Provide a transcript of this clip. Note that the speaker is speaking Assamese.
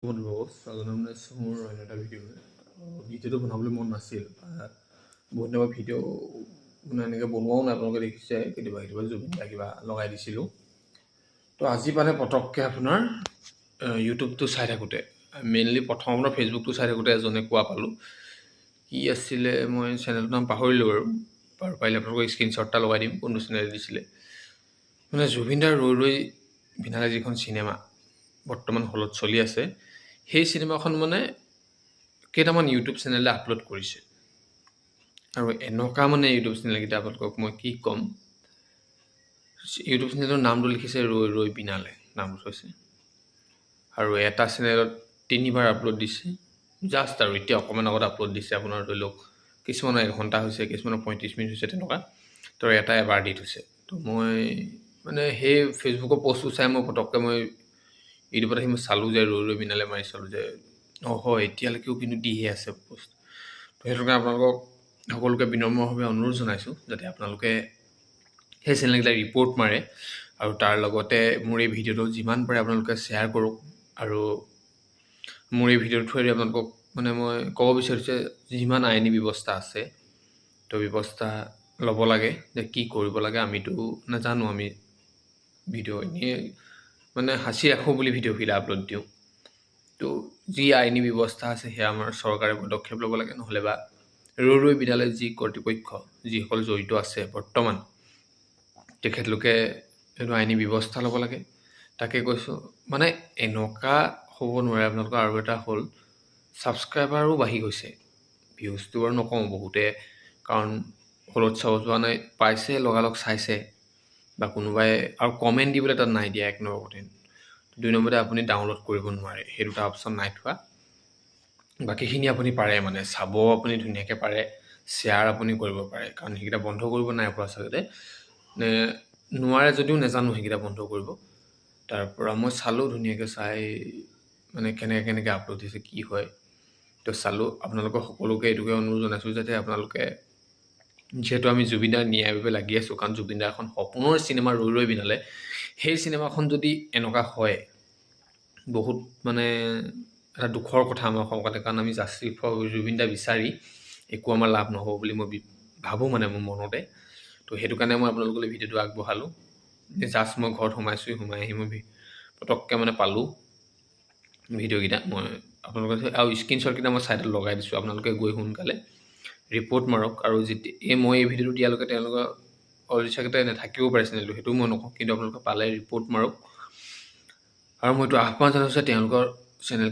বন্ধু স্বাগতম জনাইছোঁ মোৰ অন্য এটা ভিডিঅ'টো বনাবলৈ মন নাছিল বহুত দিনৰ ভিডিঅ' মানে এনেকৈ বনোৱাও নাই আপোনালোকে দেখিছে কেতিয়াবা জুবিন দা কিবা লগাই দিছিলোঁ তো আজি মানে পটককৈ আপোনাৰ ইউটিউবটো চাই থাকোঁতে মেইনলি প্ৰথম আপোনাৰ ফেচবুকটো চাই থাকোঁতে এজনে কোৱা পালোঁ কি আছিলে মই চেনেলটোৰ নাম পাহৰিলোঁ বাৰু পাৰিলে আপোনালোকৰ স্ক্ৰীনশ্বট এটা লগাই দিম কোনটো চেনেল দিছিলে মানে জুবিন দাৰ ৰৈ ৰৈ বিনালে যিখন চিনেমা বৰ্তমান হলত চলি আছে সেই চিনেমাখন মানে কেইটামান ইউটিউব চেনেলে আপলোড কৰিছে আৰু এনেকুৱা মানে ইউটিউব চেনেলকেইটা আপোনালোকক মই কি ক'ম ইউটিউব চেনেলৰ নামটো লিখিছে ৰৈ ৰৈ বিনালে নামটো থৈছে আৰু এটা চেনেলত 3বাৰ আপলোড দিছে জাষ্ট আৰু এতিয়া অকণমান আগত আপলোড দিছে আপোনাৰ ধৰি লওক কিছুমানৰ 1 ঘণ্টা হৈছে কিছুমানৰ 35 মিনিট হৈছে তেনেকুৱা তো এটা এবাৰ দি থৈছে তো মই মানে সেই ফেচবুকৰ পষ্টটো চাই মই পটককৈ মই ইউটিউবত আহি মই চালোঁ যে ৰৈ ৰৈ বিনালে মাৰি চালোঁ যে হয় এতিয়ালৈকেও কিন্তু দিহে আছে পষ্ট তো সেইটো কাৰণে আপোনালোকক সকলোকে বিনম্ৰভাৱে অনুৰোধ জনাইছোঁ যাতে আপোনালোকে সেই চেনেলকেইটা ৰিপৰ্ট মাৰে আৰু তাৰ লগতে মোৰ এই ভিডিঅ'টো যিমান পাৰে আপোনালোকে শ্বেয়াৰ কৰক আৰু মোৰ এই ভিডিঅ'টো থৈ আপোনালোকক মানে মই ক'ব বিচাৰিছোঁ যে যিমান আইনী ব্যৱস্থা আছে তো ব্যৱস্থা ল'ব লাগে যে কি কৰিব লাগে আমিতো নাজানো আমি ভিডিঅ' এনেই মানে হাসি ৰাখোঁ বুলি ভিডিঅ'বিলাক আপলোড দিওঁ তো যি আইনী ব্যৱস্থা আছে সেয়া আমাৰ চৰকাৰে পদক্ষেপ ল'ব লাগে নহ'লে বা ৰৈ ৰৈ বিনালে যি কৰ্তৃপক্ষ যিসকল জড়িত আছে বৰ্তমান তেখেতলোকে এইটো আইনী ব্যৱস্থা ল'ব লাগে তাকে কৈছোঁ মানে এনেকুৱা হ'ব নোৱাৰে আপোনালোকৰ আৰু এটা হ'ল ছাবস্ক্ৰাইবাৰো বাঢ়ি গৈছে ভিউজটো বাৰু নকওঁ বহুতে কাৰণ হলত চাব যোৱা নাই পাইছে লগালগ চাইছে বা কোনোবাই আৰু কমেণ্ট দিবলৈ তাত নাই দিয়া 1 নম্বৰ কথা 2 নম্বৰতে আপুনি ডাউনলোড কৰিব নোৱাৰে সেই দুটা অপশ্যন নাই থোৱা বাকীখিনি আপুনি পাৰে মানে চাব আপুনি ধুনীয়াকৈ পাৰে শ্বেয়াৰ আপুনি কৰিব পাৰে কাৰণ সেইকেইটা বন্ধ কৰিব নাই পৰা চাগতে নোৱাৰে যদিও নাজানো সেইকেইটা বন্ধ কৰিব তাৰ পৰা মই চালোঁ ধুনীয়াকৈ চাই মানে কেনেকৈ আপলোড দিছে কি হয় তো চালোঁ আপোনালোকক সকলোকে এইটোকে অনুৰোধ জনাইছোঁ যাতে আপোনালোকে যিহেতু আমি জুবিন দাৰ ন্যায়ৰ বাবে লাগি আছোঁ কাৰণ জুবিন দাৰ এখন সপোনৰ চিনেমা ৰৈ ৰৈ বিনালে সেই চিনেমাখন যদি এনেকুৱা হয় বহুত মানে এটা দুখৰ কথা আমাৰ অসমৰ কাৰণে কাৰণ আমি জাষ্টিছ ফৰ জুবিন দা বিচাৰি একো আমাৰ লাভ নহ'ব বুলি মই ভাবোঁ মানে মোৰ মনতে তো সেইটো কাৰণে মই আপোনালোকলৈ ভিডিঅ'টো আগবঢ়ালোঁ যে জাষ্ট মই ঘৰত সোমাই আহি মই পটককৈ মানে পালোঁ ভিডিঅ'কেইটা মই আপোনালোকে আৰু স্ক্ৰীনশ্বটকেইটা মই ছাইডত লগাই দিছোঁ আপোনালোকে গৈ সোনকালে ৰিপৰ্ট মাৰক আৰু যেতিয়া মই এই ভিডিঅ'টো দিয়ালৈকে তেওঁলোকৰ অলৰেডি চাগতে নাথাকিবও পাৰে চেনেলটো সেইটো মই নকওঁ কিন্তু আপোনালোকে পালে ৰিপৰ্ট মাৰক আৰু মই এইটো আহ্বান জনাইছোঁ যে তেওঁলোকৰ চেনেল